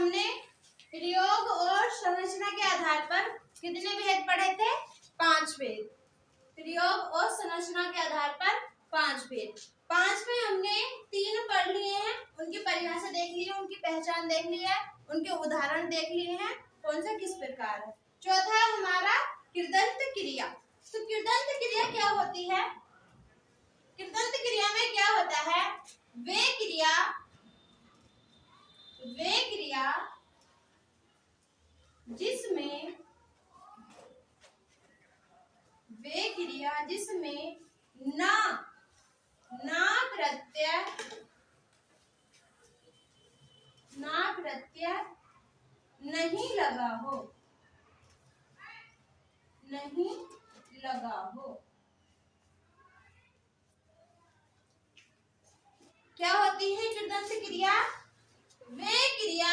हमने प्रयोग और संरचना के आधार पर कितने भेद पढ़े थे? 5 भेद। प्रयोग और संरचना के आधार पर 5 भेद। 5 में हमने 3 पढ़ लिए हैं, उनकी परिभाषा देख ली है, उनकी पहचान देख ली है, उनके उदाहरण देख लिए हैं, कौन सा किस प्रकार है। चौथा है हमारा कृदंत क्रिया। तो कृदंत क्रिया क्या होती है? कृदंत क्रिया में क्या होता है? वे क्रिया जिसमें ना प्रत्यय नहीं लगा हो। क्या होती है कृदंत क्रिया? वे क्रिया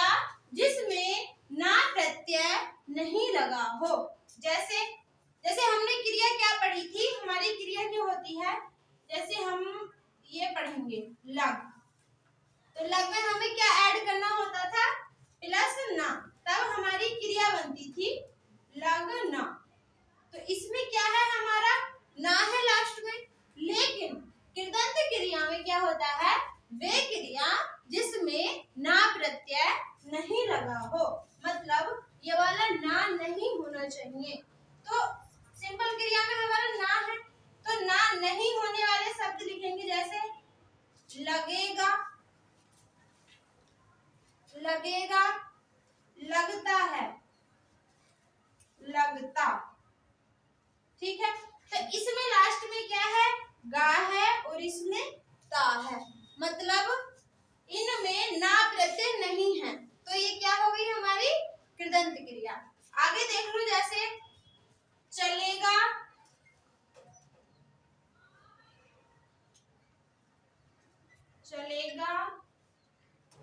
जिसमें ना प्रत्यय नहीं लगा हो। जैसे हमने क्रिया क्या पढ़ी थी? हमारी क्रिया क्या होती है? जैसे हम ये पढ़ेंगे लग, तो लग में हमें क्या ऐड करना होता था? प्लस ना, तब हमारी क्रिया बनती थी लगना। तो इसमें क्या है? हमारा ना है लास्ट में। लेकिन कृदंत क्रिया में क्या होता है? वे क्रिया जिसमें ना प्रत्यय नहीं लगा हो, मतलब ये वाला ना नहीं होना चाहिए। तो सिंपल क्रिया में हमारा ना है, तो ना नहीं होने वाले शब्द लिखेंगे, जैसे लगेगा, लगता है, लगता। ठीक है, तो इसमें लास्ट में क्या है? गा है और इसमें ता है, मतलब इनमें ना प्रत्यय नहीं है। तो ये क्या हो गई हमारी कृदंत क्रिया। आगे देख लो, जैसे चलेगा,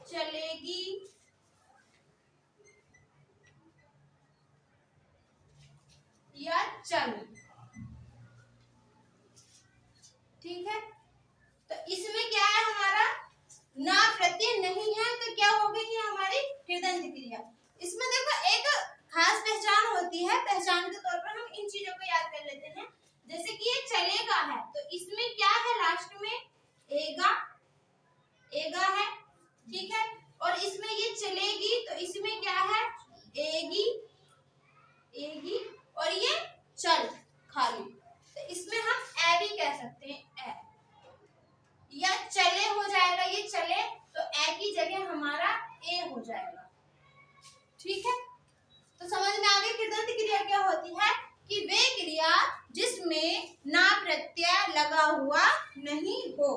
चलेगी, या चल। ठीक है, तो इसमें क्या है? हमारा ना प्रत्यय नहीं है, तो क्या हो गई है हमारी कृदंत क्रिया। इसमें देखो एक खास पहचान होती है, पहचान के तौर पर हम इन चीजों को याद कर लेते हैं। जैसे कि ये चलेगा है, तो इसमें क्या है? लास्ट में एगा है। ठीक है, और इसमें ये चलेगी, तो इसमें क्या है? एगी, और ये चल खाली, तो इसमें हम ए भी कह सकते हैं, ए, या चले हो जाएगा, ये चले, तो ए की जगह हमारा ए हो जाएगा। ठीक है, तो समझ में आ गई कृदंत क्रिया क्या होती है? कि वे क्रिया जिसमें ना प्रत्यय लगा हुआ नहीं हो,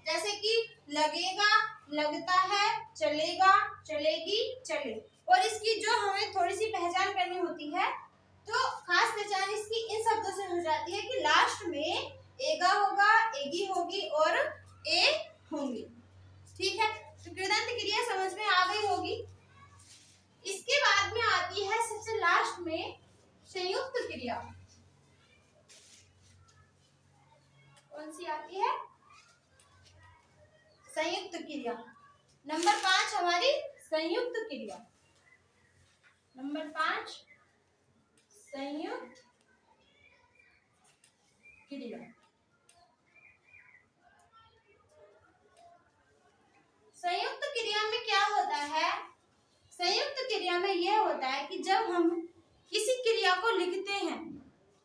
जैसे कि लगेगा, लगता है, चलेगा, चलेगी, चले। और इसकी जो हमें थोड़ी सी पहचान करनी होती है, तो खास पहचान इसकी इन शब्दों से हो जाती है कि लास्ट में एगा होगा, एगी होगी और ए होंगी। ठीक है, तो कृदंत क्रिया समझ में आ गई होगी। इसके बाद में आती है सबसे लास्ट में संयुक्त क्रिया। कौन सी आती है? संयुक्त क्रिया। नंबर 5 हमारी संयुक्त क्रिया। नंबर 5 संयुक्त क्रिया। संयुक्त क्रिया में क्या होता है? संयुक्त क्रिया में यह होता है कि जब हम किसी क्रिया को लिखते हैं,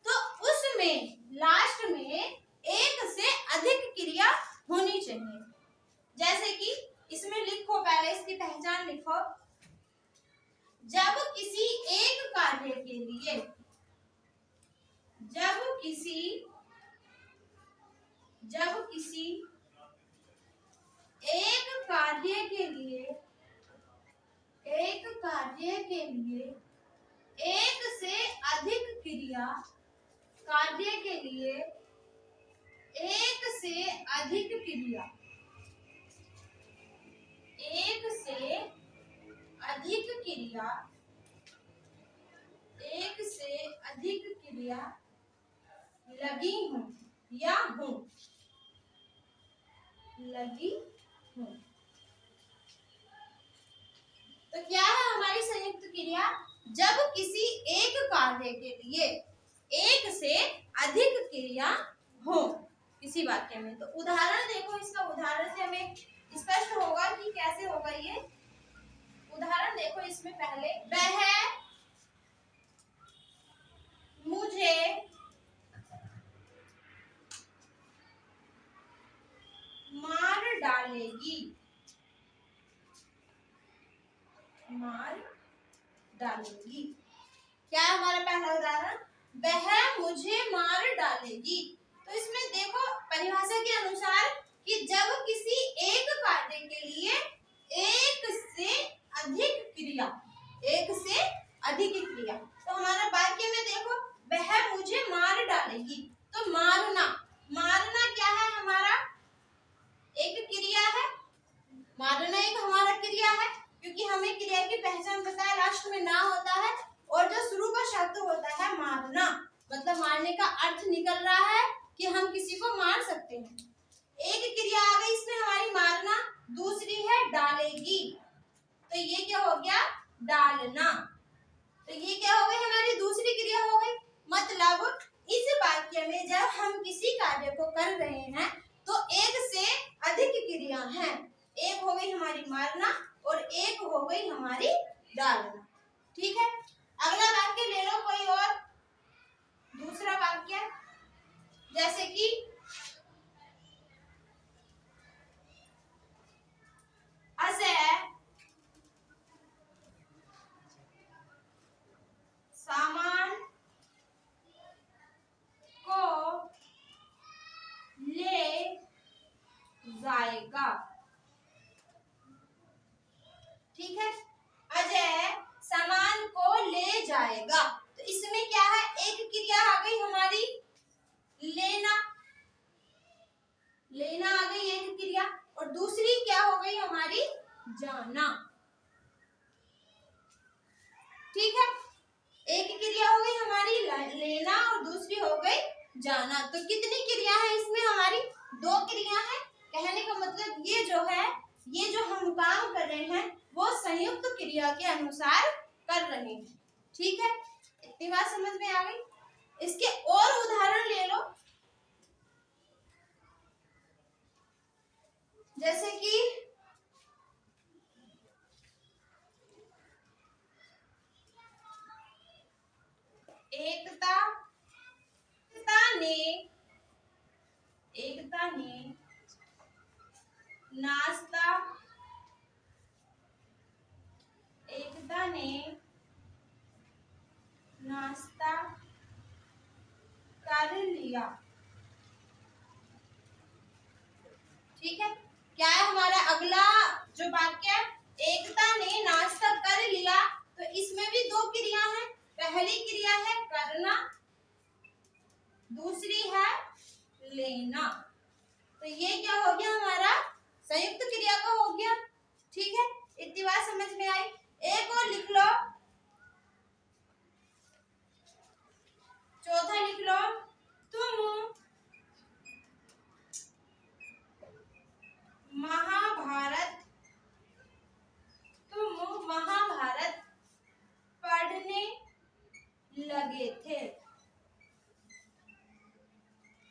तो उसमें लास्ट में एक से अधिक क्रिया होनी चाहिए। जैसे कि इसमें लिखो, पहले इसकी पहचान लिखो। जब किसी एक कार्य के लिए एक से अधिक क्रिया, लगी हूं या हूं, तो क्या है क्रिया जब किसी एक कार्य के लिए एक से अधिक क्रिया हो किसी वाक्य में। तो उदाहरण देखो, इसका उदाहरण से हमें स्पष्ट होगा कि कैसे होगा ये। उदाहरण देखो इसमें पहले, वह मुझे मार डालेगी, मार डालेगी। क्या है हमारा पहला उदाहरण? वह मुझे मार डालेगी। तो इसमें देखो परिभाषा के अनुसार कि जब किसी एक कार्य के लिए एक से अधिक क्रिया, एक से अधिक क्रिया, तो हमारा वाक्य में देखो वह मुझे मार डालेगी। तो मारना, मारना क्या है? हमारा एक क्रिया है, मारना एक हमारा क्रिया है, क्योंकि हमें क्रिया की पहचान पता है, लास्ट में ना होता है और जो शुरू का शब्द होता है मारना, मतलब मारने का अर्थ निकल रहा है कि हम किसी को मार सकते हैं। एक क्रिया आ गई इसमें हमारी मारना, दूसरी है डालेगी, तो ये क्या हो गया? डालना। तो ये क्या हो गई? हमारी दूसरी क्रिया हो गई। मतलब इस वाक्य में जब हम किसी कार्य को कर रहे हैं तो एक से अधिक क्रिया है। एक हो गई हमारी मारना और एक हो गई हमारी डालना। ठीक है, अगला वाक्य ले लो कोई और दूसरा वाक्य, जैसे कि अजय सामान को ले जाएगा। ठीक है, अजय सामान को ले जाएगा। तो इसमें क्या है? एक क्रिया आ गई हमारी लेना, लेना आ गई एक क्रिया, और दूसरी क्या हो गई हमारी? जाना। ठीक है, एक क्रिया हो गई हमारी लेना और दूसरी हो गई जाना। तो कितनी क्रिया है इसमें? हमारी दो क्रिया है। कहने का मतलब ये जो है, ये जो हम काम कर रहे हैं वो संयुक्त क्रिया के अनुसार कर रहे हैं। ठीक है, इतनी बात समझ में आ गई। इसके और उदाहरण ले लो, जैसे कि एकता ने नाश्ता, एकता ने नाश्ता कर लिया। ठीक है, क्या है हमारा अगला जो वाक्य? एकता ने नाश्ता कर लिया। तो इसमें भी दो क्रिया है। पहली क्रिया है करना, दूसरी है लेना। तो ये क्या हो गया? हमारा संयुक्त क्रिया का हो गया। ठीक है, इतनी बात समझ में आई। एक और लिख लो, चौथा लिख लो, तुम महाभारत पढ़ने लगे थे,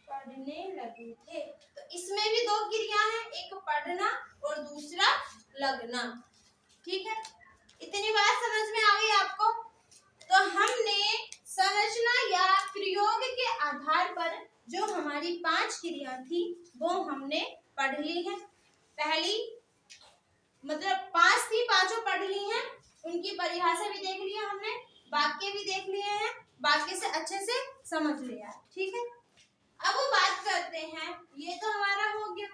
पढ़ने लगे थे। तो इसमें भी दो क्रिया है, एक पढ़ना और दूसरा लगना। ठीक है, इतनी बात समझ में आ गई आपको? तो हमने संरचना या प्रयोग के आधार पर जो हमारी 5 क्रिया थी वो हमने पढ़ ली है। पहली मतलब 5 थी, पांचों पढ़ ली हैं। उनकी परिभाषा भी देख लिया हमने, वाक्य भी देख लिए हैं, वाक्य से अच्छे से समझ लिया। ठीक है, अब वो बात करते हैं, ये तो हमारा हो गया।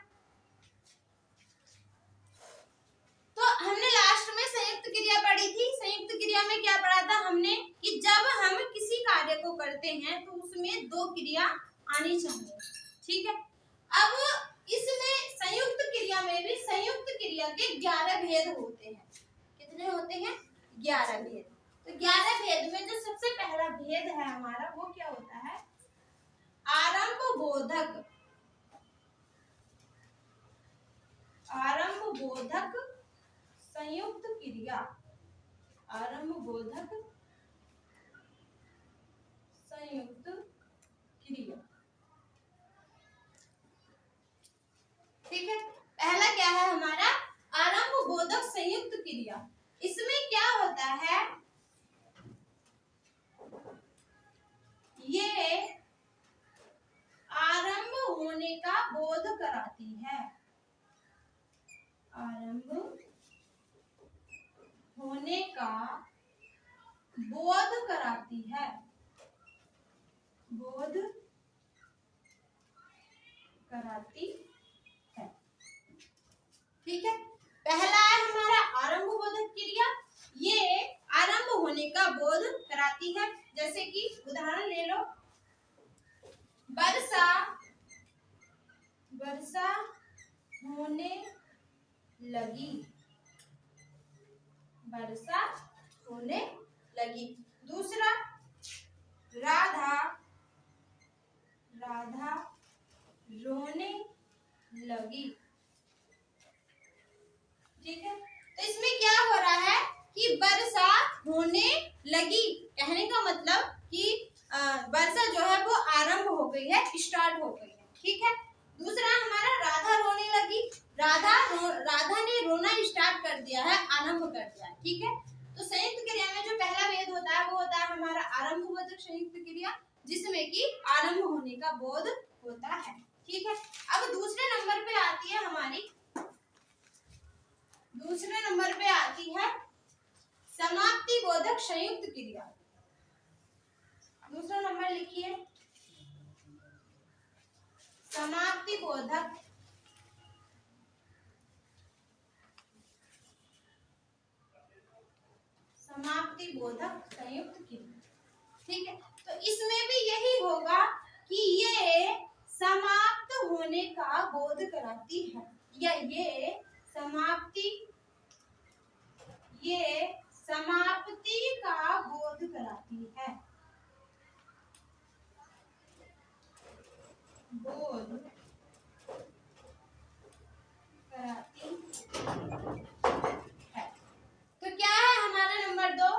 तो हमने लास्ट में संयुक्त क्रिया पढ़ी थी। संयुक्त क्रिया में क्या पढ़ा था हमने? कि जब हम किसी कार्य को करते हैं तो उसमें दो क्रिया आनी चाहिए। ठीक है, अब इसमें संयुक्त क्रिया में भी संयुक्त क्रिया के 11 भेद होते हैं। कितने होते हैं? 11 भेद। तो 11 भेद में जो सबसे पहला भेद है हमारा वो क्या होता है? आरंभ बोधक, आरंभ बोधक संयुक्त क्रिया। आरंभ बोधक संयुक्त क्रिया। ठीक है, पहला क्या है हमारा आरंभ बोधक संयुक्त क्रिया। इसमें क्या होता है, ये आरंभ होने का बोध कराती है, आरंभ होने का बोध कराती है, बोध कराती है। ठीक है, पहला है हमारा आरंभ बोधक क्रिया, ये आरंभ होने का बोध कराती है। जैसे कि उदाहरण ले लो, वर्षा, वर्षा होने लगी, वर्षा होने लगी। दूसरा, राधा, राधा रोने लगी। ठीक है, तो इसमें क्या हो रहा है कि वर्षा होने लगी, कहने का मतलब कि वर्षा जो है वो आरंभ हो गई है, स्टार्ट हो गई है। ठीक है, दूसरा हमारा राधा रोने लगी, राधा ने रोना स्टार्ट कर दिया है, आरंभ कर दिया है। ठीक है, तो संयुक्त क्रिया में जो पहला भेद होता है वो होता है हमारा आरंभ बोधक संयुक्त क्रिया, जिसमें कि आरंभ होने का बोध होता है। ठीक है, अब दूसरे नंबर पे आती है हमारी, दूसरे नंबर पे आती है समाप्ति बोधक संयुक्त क्रिया। दूसरा नंबर लिखिए, समाप्ति बोधक समाप्ति बोधक संयुक्त क्रिया। ठीक है, तो इसमें भी यही होगा कि ये समाप्त होने का बोध कराती है, या ये समाप्ति का बोध कराती है, बोध कराती है। तो क्या है हमारा नंबर 2,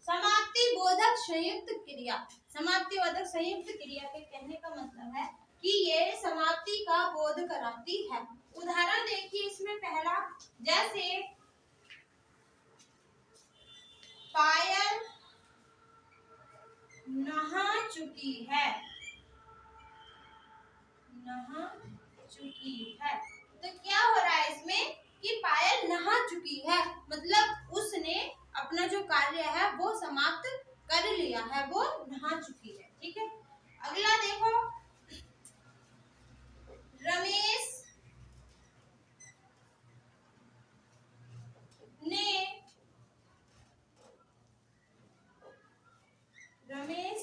समाप्ति बोधक संयुक्त क्रिया। समाप्ति बोधक संयुक्त क्रिया के कहने का मतलब है कि ये समाप्ति का बोध कराती है। उदाहरण देखिए इसमें पहला, जैसे पायल नहा चुकी है, नहा चुकी है। तो क्या हो रहा है इसमें कि पायल नहा चुकी है, मतलब उसने अपना जो कार्य है वो समाप्त कर लिया है, वो नहा चुकी है। ठीक है, अगला देखो, रमेश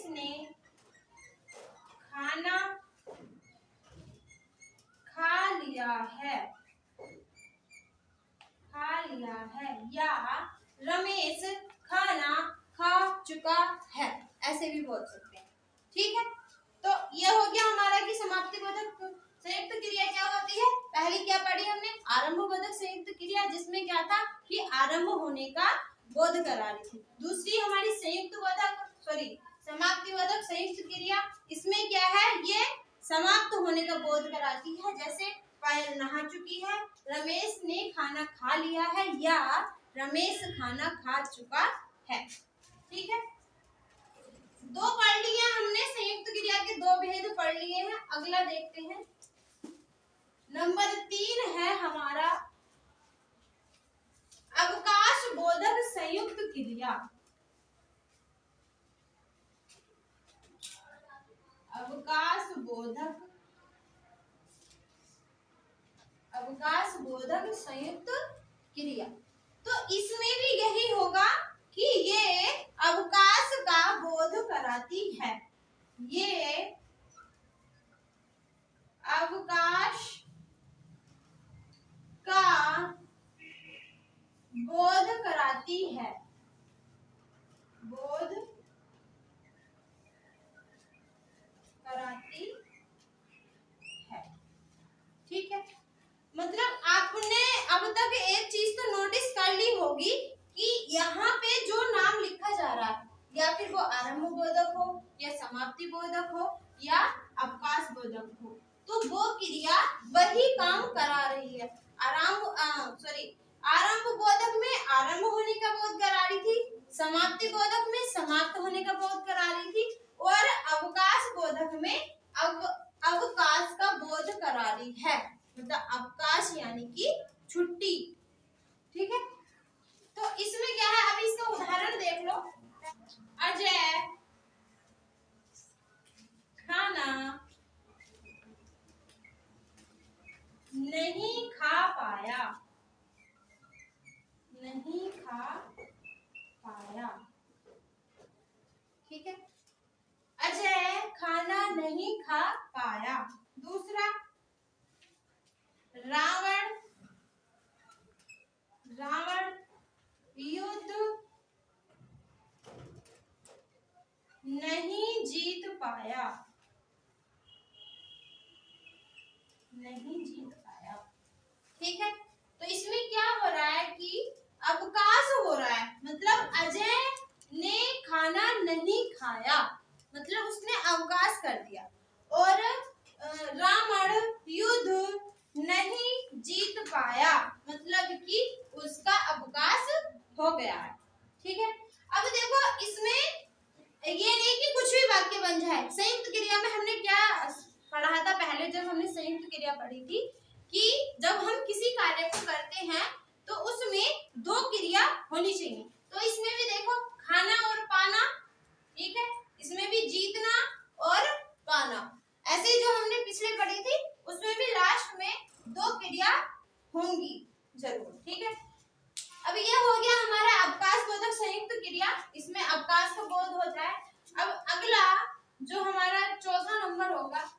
ने खाना खा लिया है, या रमेश खाना खा चुका है, ऐसे भी बोल सकते हैं। ठीक है, तो ये हो गया हमारा कि समाप्ति बोधक संयुक्त क्रिया क्या होती है। पहली क्या पढ़ी हमने, आरंभ बोधक संयुक्त क्रिया, जिसमें क्या था कि आरंभ होने का बोध करा रही थी। दूसरी हमारी संयुक्त बोधक समाप्ति बोधक संयुक्त क्रिया, इसमें क्या है, ये समाप्त होने का बोध कराती है। जैसे पायल नहा चुकी है, रमेश ने खाना खा लिया है, या रमेश खाना खा चुका है। ठीक है, दो पढ़ लिए हमने, संयुक्त क्रिया के दो भेद पढ़ लिए हैं। अगला देखते हैं, नंबर 3 है हमारा अवकाश बोधक संयुक्त क्रिया। अवकाश बोधक संयुक्त क्रिया, तो इसमें भी यही होगा कि ये अवकाश का बोध कराती है, ये अवकाश का बोध कराती है, बोध कराती है। ठीक है, मतलब आपने अब तक एक चीज तो नोटिस कर ली होगी कि यहाँ पे जो फिर वो आरंभ बोधक हो या समाप्ति बोधक हो या अवकाश बोधक हो, तो वो क्रिया वही काम करा रही है। आरंभ बोधक में आरंभ होने का बोध करा रही थी, समाप्ति बोधक में समाप्त होने का बोध करा रही थी, और अवकाश बोधक में अवकाश का बोध करा रही है। मतलब अवकाश यानी कि छुट्टी। ठीक है, तो इसमें क्या है, अभी इसका उदाहरण देख लो। अजय खाना नहीं खा पाया, नहीं खा पाया। ठीक है, अजय खाना नहीं खा पाया। दूसरा, रावण युद्ध नहीं जीत पाया, नहीं जीत पाया। ठीक है, तो इसमें क्या हो रहा है कि अवकाश हो रहा है, मतलब अजय ने खाना नहीं खाया, मतलब उसने अवकाश कर दिया। और रावण युद्ध नहीं जीत पाया, मतलब कि उसका अवकाश हो गया है। ठीक है, अब देखो इसमें ये नहीं कि कुछ भी वाक्य बन जाए। संयुक्त क्रिया में हमने क्या पढ़ा था पहले, जब हमने संयुक्त क्रिया पढ़ी थी कि जब हम किसी कार्य को करते हैं तो उसमें दो क्रिया होनी चाहिए। तो इसमें भी देखो खाना और पाना, ठीक है, इसमें भी जीतना और पाना। ऐसे ही जो हमने पिछले पढ़ी थी उसमें भी लास्ट में दो क्रिया होंगी जरूर। ठीक है, अब ये हो गया हमारा अवकाश बोधक संयुक्त क्रिया, इसमें अवकाश का बोध होता है। अब अगला जो हमारा चौथा नंबर होगा,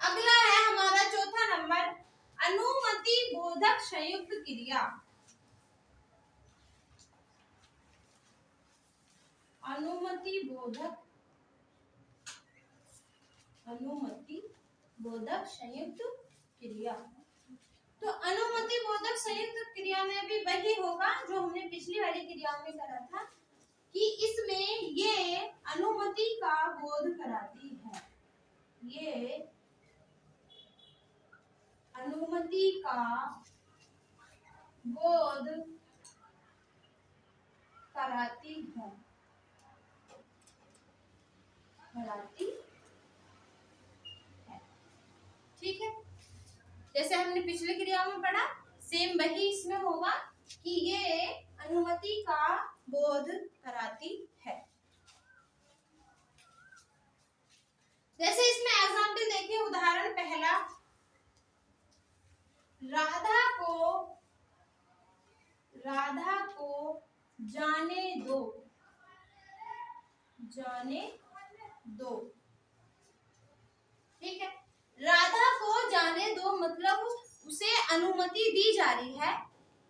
अगला है हमारा चौथा नंबर अनुमति बोधक संयुक्त क्रिया। अनुमति बोधक संयुक्त क्रिया। तो अनुमति बोधक संयुक्त क्रिया में भी वही होगा जो हमने पिछली वाली क्रिया में करा था कि इसमें ये अनुमति का बोध कराती है, ये अनुमति का बोध कराती है, ठीक है। जैसे हमने पिछले क्रिया में पढ़ा सेम वही इसमें होगा कि ये अनुमति का बोध कराती है। जैसे इसमें एग्जाम्पल देखिए, उदाहरण पहला, राधा को जाने दो, ठीक है। राधा को जाने दो मतलब उसे अनुमति दी जा रही है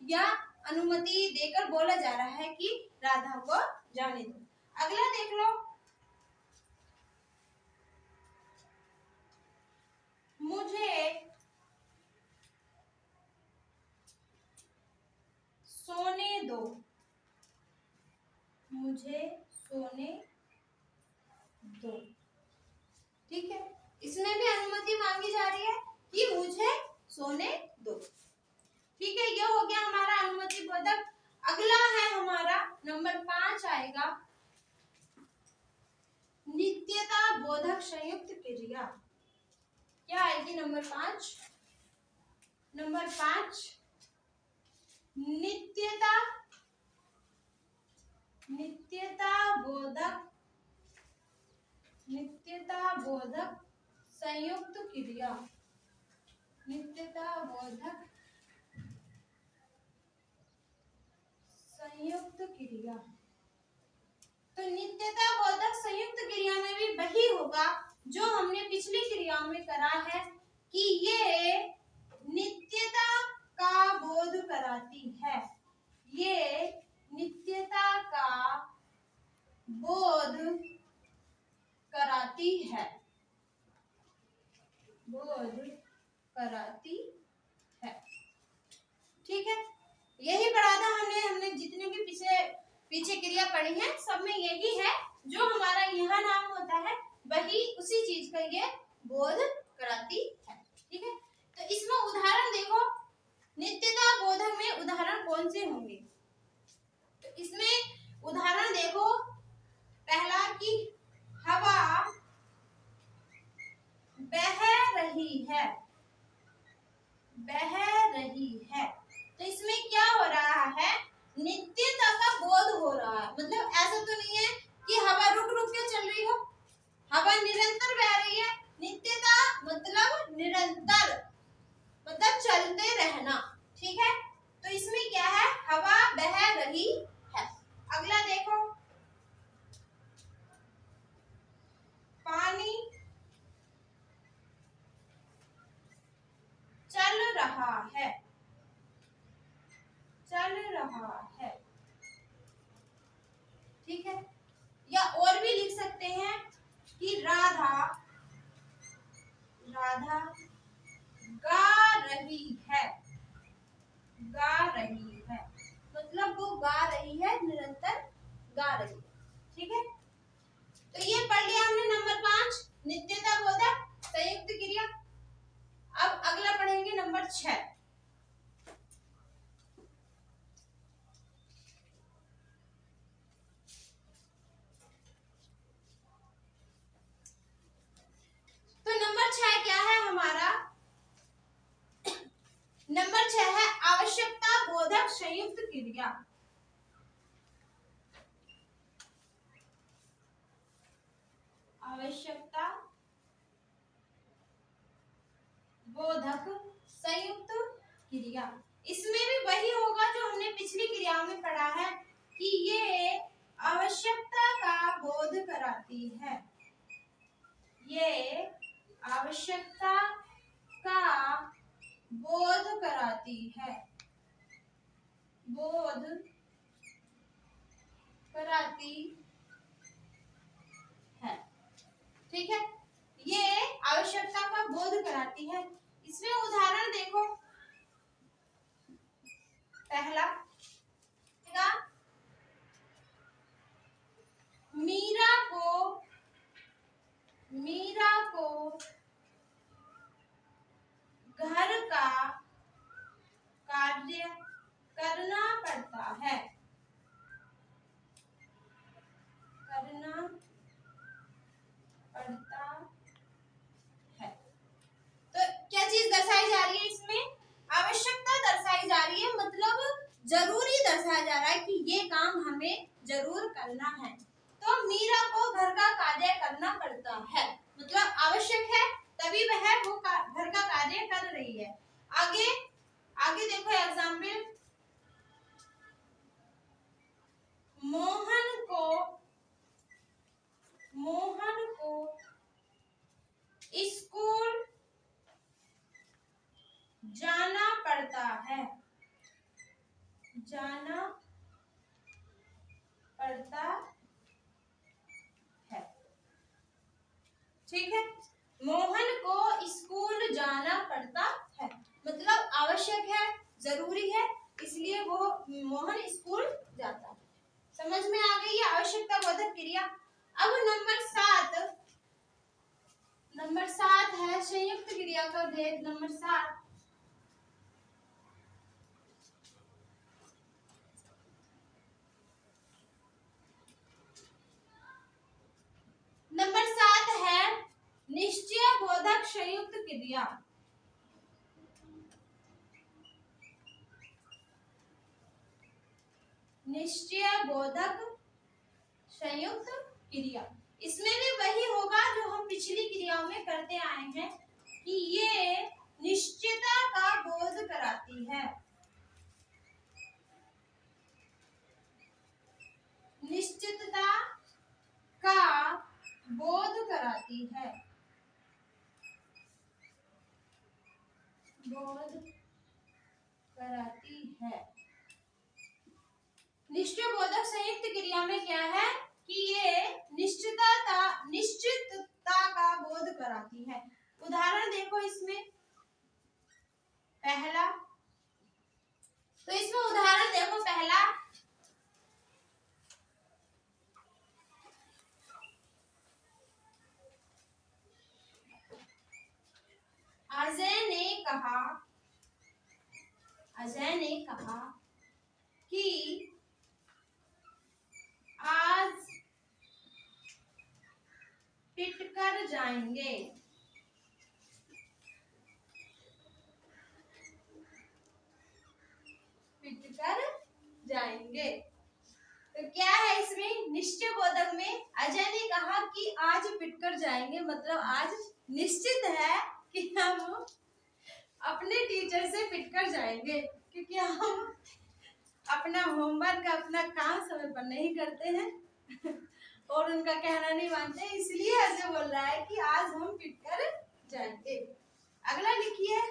या अनुमति देकर बोला जा रहा है कि राधा को जाने दो। अगला देख लो, मुझे सोने दो, ठीक है। इसमें भी अनुमति मांगी जा रही है कि मुझे सोने दो, ठीक है। ये हो गया हमारा अनुमति बोधक। अगला है हमारा नंबर 5 आएगा नित्यता बोधक संयुक्त क्रिया। क्या आएगी नंबर 5? नंबर 5 नित्यता बोधक संयुक्त क्रिया, नित्यता बोधक संयुक्त क्रिया। तो नित्यता बोधक संयुक्त क्रिया में भी वही होगा जो हमने पिछली क्रिया में करा है कि ये नित्यता का बोध कराती है, ये नित्यता का बोध कराती कराती है, बोध कराती है। ठीक है, यही पढ़ा था हमने जितने भी पीछे क्रिया पढ़ी है सब में यही है। जो हमारा यहाँ नाम होता है वही उसी चीज का ये बोध कराती है। ठीक है, तो इसमें उदाहरण देखो, नित्यता बोधक में उदाहरण कौन से होंगे? तो इसमें उदाहरण देखो, पहला कि हवा बह रही है, बह रही है। तो इसमें क्या हो रहा है? नित्यता का बोध हो रहा है। मतलब ऐसा तो नहीं है कि हवा रुक रुक के चल रही हो, हवा निरंतर बह रही है। नित्यता मतलब निरंतर, मतलब चलते रहना। ठीक है, तो इसमें क्या है? हवा बह रही है। अगला देखो, पानी चल रहा है, चल रहा है। ठीक है, या और भी लिख सकते हैं कि राधा गा रही है, गा रही है। मतलब वो गा रही है, निरंतर गा रही है। ठीक है, तो ये पढ़ लिया हमने नंबर 5, नित्यता बोधक संयुक्त क्रिया। अब अगला पढ़ेंगे नंबर 6। तो नंबर 6 क्या है हमारा? नंबर 6 है आवश्यकता बोधक संयुक्त क्रिया। आवश्यकता बोधक संयुक्त क्रिया। इसमें भी वही होगा जो हमने पिछली क्रियाओं में पढ़ा है कि ये आवश्यकता का बोध कराती है, ये आवश्यकता का बोध कराती है, बोध कराती है। ठीक है, ये आवश्यकता का बोध कराती है। इसमें उदाहरण देखो, पहला मीरा को घर का कार्य करना पड़ता है, करना पड़ता है। तो क्या चीज दर्शाई जा रही है? इसमें आवश्यकता दर्शाई जा रही है, मतलब जरूरी दर्शाया जा रहा है कि ये काम हमें जरूर करना है। तो मीरा को घर का कार्य करना पड़ता है, मतलब आवश्यक है तभी वह वो घर का कार्य कर रही है। आगे आगे देखो एग्जाम्पल, मोहन को स्कूल जाना पड़ता है, जाना पड़ता है। ठीक है, मोहन को स्कूल जाना पड़ता है, मतलब आवश्यक है, जरूरी है, इसलिए वो मोहन स्कूल जाता है। समझ में आ गई है आवश्यकता बोधक क्रिया। अब नंबर 7 है संयुक्त क्रिया का भेद। नंबर 7, नंबर 7 है निश्चय बोधक संयुक्त क्रिया। निश्चय बोधक संयुक्त क्रिया। इसमें भी वही होगा जो हम पिछली क्रियाओं में करते आए हैं कि ये निश्चितता का बोध कराती है, निश्चितता का बोध कराती है, बोध कराती है। निश्चय बोधक संयुक्त क्रिया में क्या है कि ये निश्चितता कहा कि आज पिट कर जाएंगे। पिट कर जाएंगे। तो क्या है इसमें, निश्चय बोधक में अजय ने कहा कि आज पिट कर जाएंगे, मतलब आज निश्चित है कि हम अपने टीचर से पिट कर जाएंगे, क्योंकि हम अपना होमवर्क, अपना काम समय पर नहीं करते हैं और उनका कहना नहीं मानते, इसलिए अजय बोल रहा है कि आज हम पिट कर जाएंगे। अगला लिखिए,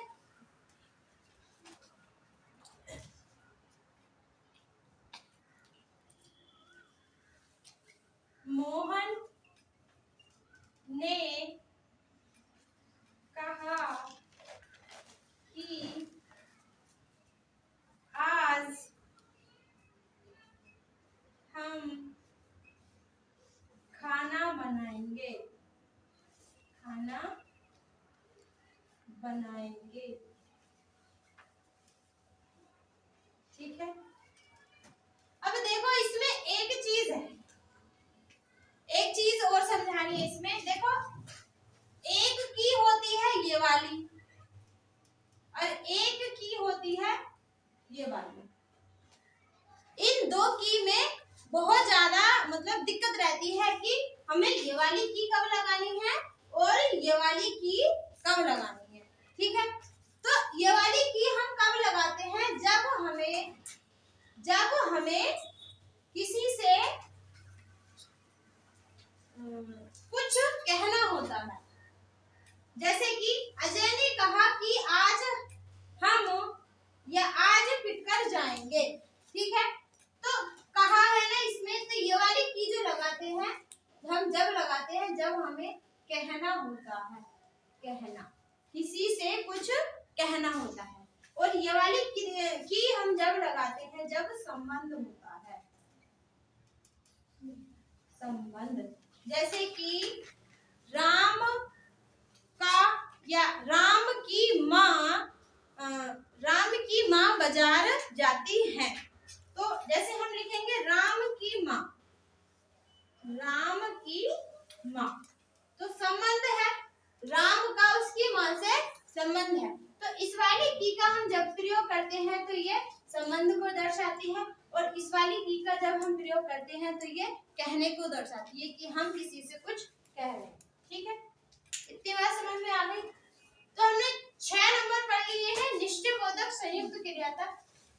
मोहन ने कहा कि आज हम खाना बनाएंगे। खाना बनाएंगे। ठीक है। अब देखो इसमें एक चीज है, एक चीज और समझानी है इसमें। देखो एक की होती है ये वाली और एक की होती है ये वाली। इन दो की में बहुत ज्यादा मतलब दिक्कत रहती है कि हमें ये वाली की कब लगानी है और ये वाली की कब लगानी है। ठीक है, तो ये वाली की हम कब लगाते हैं, जब हमें किसी से कुछ कहना होता है। जैसे कि अजय ने कहा कि आज हम या आज पिटकर जाएंगे। ठीक है, तो कहा है ना इसमें, तो ये वाली की जो लगाते हैं हम जब लगाते हैं जब हमें कहना होता है, कहना, किसी से कुछ कहना होता है। और ये वाली की हम जब लगाते हैं जब संबंध होता है, संबंध। जैसे कि राम का या राम की माँ बाजार जाती है, तो जैसे हम लिखेंगे राम की माँ, राम की माँ, तो संबंध है, राम का उसकी माँ से संबंध है। तो इस वाली की का हम जब प्रयोग करते हैं तो ये संबंध को दर्शाती है, और इस वाली की का जब हम प्रयोग करते हैं तो ये कहने को दर्शाती है कि हम किसी से कुछ कह रहे हैं। ठीक है, इतनी बात समझ में आ गई। तो हमने 6 नंबर पढ़ लिए हैं निश्चय बोधक संयुक्त क्रिया तक।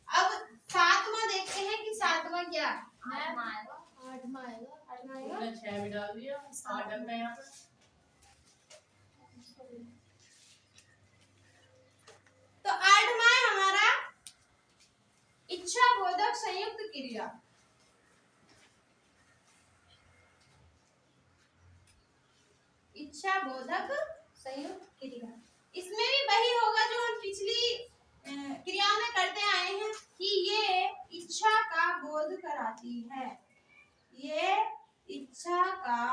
अब 7वां देखते हैं कि 7वां क्या है। 8वां आएगा। 6 भी डाल दिया, 8 डल में यहाँ पर। तो 8वां है हमारा इच्छा बोधक संयुक्त क्रिया। इच्छा बोधक संयुक्त क्रिया, इसमें भी वही होगा जो हम पिछली क्रिया में करते आए हैं कि ये इच्छा का बोध कराती है। ये इच्छा का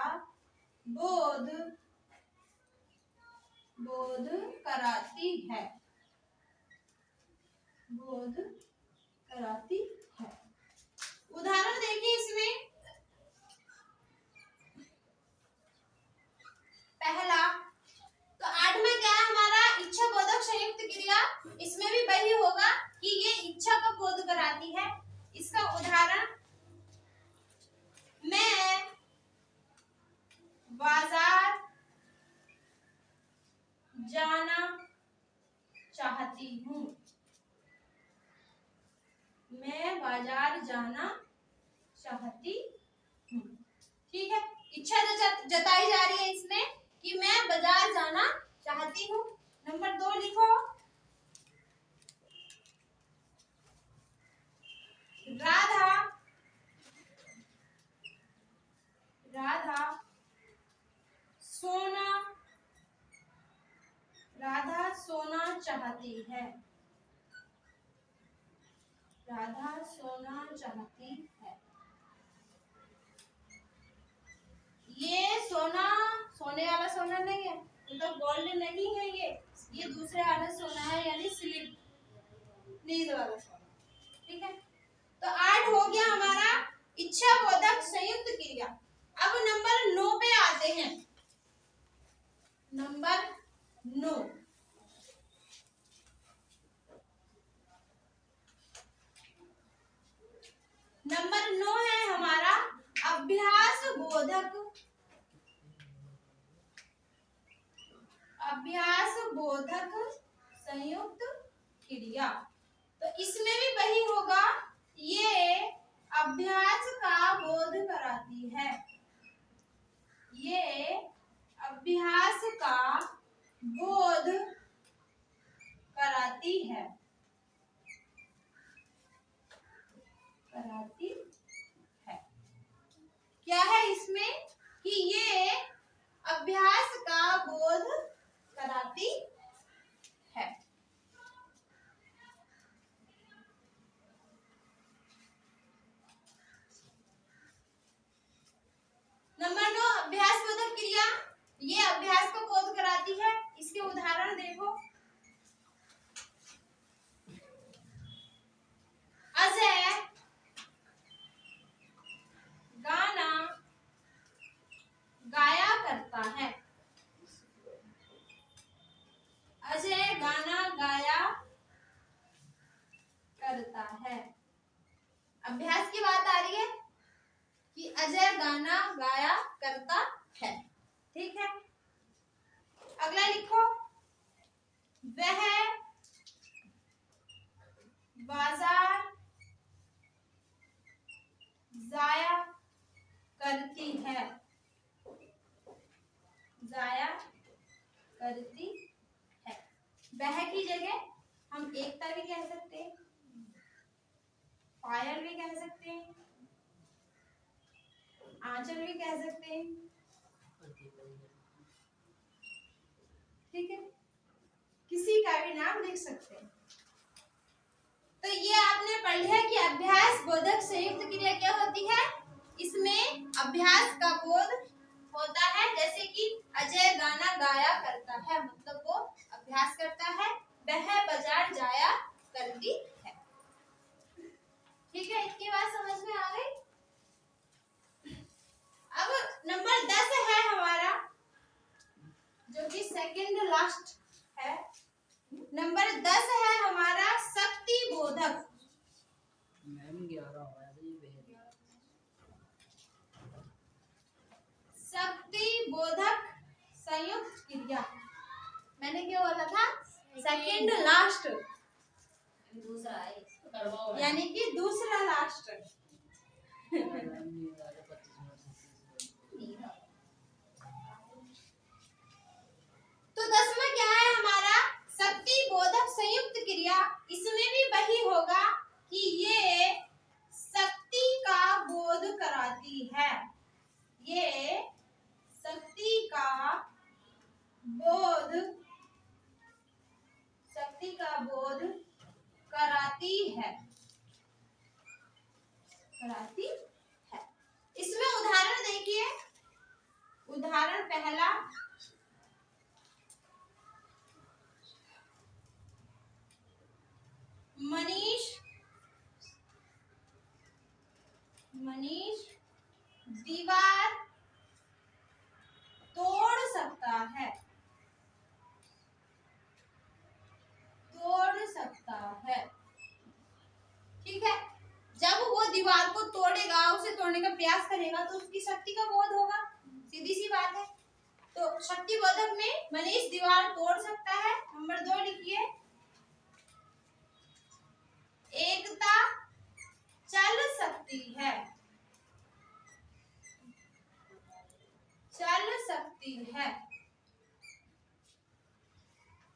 बोध कराती है, बोध कराती है। उदाहरण देखिए इसमें, पहला तो 8 में क्या है हमारा इच्छा बोधक संयुक्त क्रिया, इसमें भी वही होगा कि ये इच्छा का बोध कराती है। इसका उदाहरण, मैं बाजार जाना चाहती हूँ। मैं बाजार जाना चाहती हूँ। ठीक है, इच्छा जताई जा रही है इसमें कि मैं बाजार जाना चाहती हूँ। नंबर 2 लिखो, राधा सोना चाहती है। राधा सोना चाहती है। ये सोना सोने वाला सोना नहीं है, मतलब गोल्ड नहीं है। ये दूसरे वाला सोना है यानी स्लीप, नींद वाला सोना। ठीक है, तो 8 हो गया हमारा इच्छा बोधक संयुक्त क्रिया। अब नंबर 9 पे आते हैं। नंबर 9, नंबर 9 है हमारा अभ्यास बोधक, अभ्यास बोधक संयुक्त क्रिया। तो इसमें भी वही होगा, ये अभ्यास का बोध कराती है, ये अभ्यास का बोध कराती है, कराती है। क्या है इसमें कि ये अभ्यास का बोध कराती है। नंबर 9 अभ्यास बोधक क्रिया, ये अभ्यास को बोध कराती है। इसके उदाहरण देखो, अजय गाना गाया करता है, अजय गाना गाया करता है। अभ्यास की बात आ रही है कि अजय गाना गाया करता है। ठीक है, अगला लिखो, वह बाजार जाया करती है, जाया करती है। वह की जगह हम एकता भी कह सकते हैं, पायल भी कह सकते हैं, आंचल भी कह सकते हैं। ठीक है, किसी का भी नाम लिख सकते हैं। तो ये आपने पढ़ लिया कि अभ्यास बोधक संयुक्त क्रिया क्या होती है। इसमें अभ्यास का बोध होता है, जैसे कि अजय गाना गाया करता है, मतलब वो अभ्यास करता है। वह बाजार जाया करती है। ठीक है, इतनी बात समझ में आ गई। अब नंबर 10 है हमारा, जो कि सेकंड लास्ट है। नंबर 10 है हमारा शक्ति बोधक। शक्ति बोधक संयुक्त क्रिया। मैंने क्या बोला था? सेकंड लास्ट, दूसरा है, यानी कि दूसरा लास्ट। तो 10वां क्या है हमारा? शक्ति बोधक संयुक्त क्रिया। इसमें भी वही होगा कि ये शक्ति का बोध कराती है, ये शक्ति का बोध, शक्ति का बोध कराती है, कराती है। इसमें उदाहरण देखिए, उदाहरण पहला, मनीष दीवार तोड़ सकता है, तोड़ सकता है। ठीक है, जब वो दीवार को तोड़ेगा, उसे तोड़ने का प्रयास करेगा, तो उसकी शक्ति का बोध होगा, सीधी सी बात है। तो शक्ति बोधक में मनीष दीवार तोड़ सकता है। नंबर 2 लिखिए, एकता चल सकती है, चल सकती है।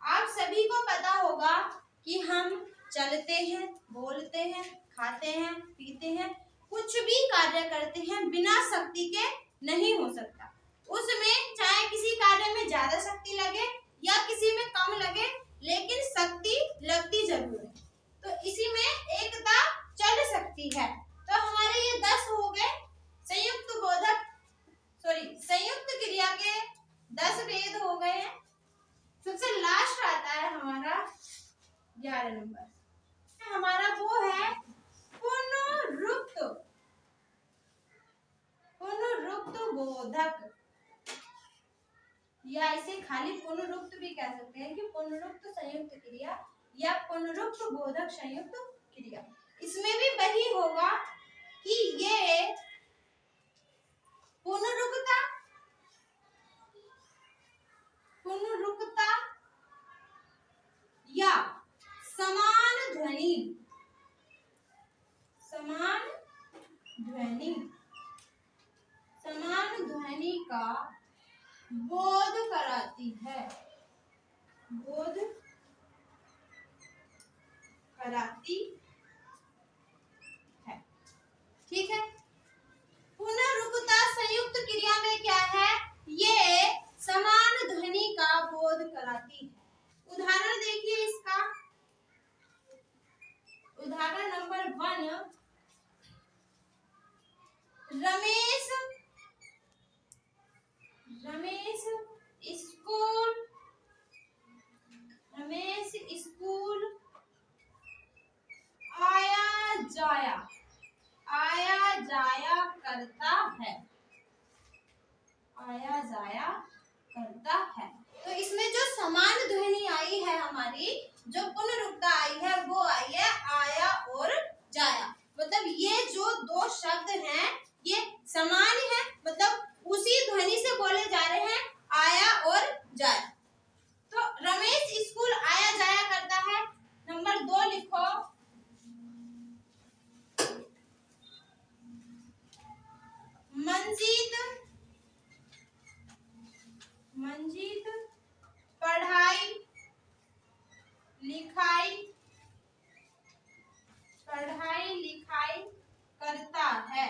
आप सभी को पता होगा कि हम चलते हैं, बोलते हैं, खाते हैं, पीते हैं, कुछ भी कार्य करते हैं, बिना शक्ति के नहीं हो सकता। उसमें चाहे किसी कार्य में ज्यादा शक्ति लगे या किसी में कम लगे, लेकिन शक्ति लगती जरूर है। तो इसी में एकता चल सकती है। तो हमारे ये 10 हो गए संयुक्त बोधक, संयुक्त क्रिया के 10 भेद हो गए हैं। सबसे लास्ट आता है 11 नंबर हमारा वो है पुनरुक्त बोधक, या इसे खाली पुनरुक्त भी कह सकते हैं कि पुनरुक्त संयुक्त क्रिया या पुनरुक्त बोधक संयुक्त क्रिया। इसमें भी वही होगा कि ये पुनरुक्ता या समान ध्वनि का बोध कराती है, ठीक है। पुनरुक्ता संयुक्त क्रिया में क्या है, ये समान ध्वनि का बोध कराती है। उदाहरण देखिए इसका, उदाहरण नंबर 1, रमेश स्कूल आया जाया करता है। तो इसमें जो समान ध्वनि आई है हमारी, जो पुनरुक्ता आई है वो आई है आया और जाया। मतलब ये जो दो शब्द हैं ये समान है, मतलब उसी ध्वनि से बोले जा रहे हैं, आया और जाया। तो रमेश स्कूल आया जाया करता है। नंबर 2 लिखो, मंजीत पढ़ाई लिखाई करता है,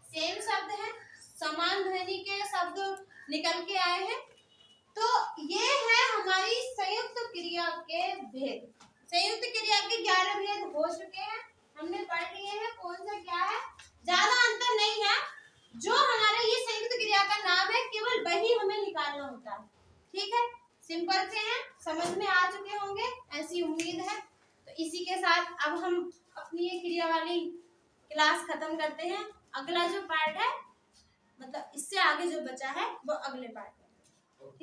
सेम शब्द है, समान ध्वनि के शब्द निकल के आए हैं। तो ये है हमारी संयुक्त क्रिया के भेद। संयुक्त क्रिया के 11 भेद हो चुके हैं, हमने पढ़ लिए हैं कौन सा क्या है, ज्यादा अंतर नहीं है। जो हमारा ये संयुक्त क्रिया का नाम है केवल वही हमें निकालना होता है, ठीक है। सिंपल से हैं, समझ में आ चुके होंगे ऐसी उम्मीद है। तो इसी के साथ अब हम अपनी ये क्रिया वाली क्लास खत्म करते हैं। अगला जो पार्ट है, मतलब इससे आगे जो बचा है वो अगले पार्ट में, ठीक।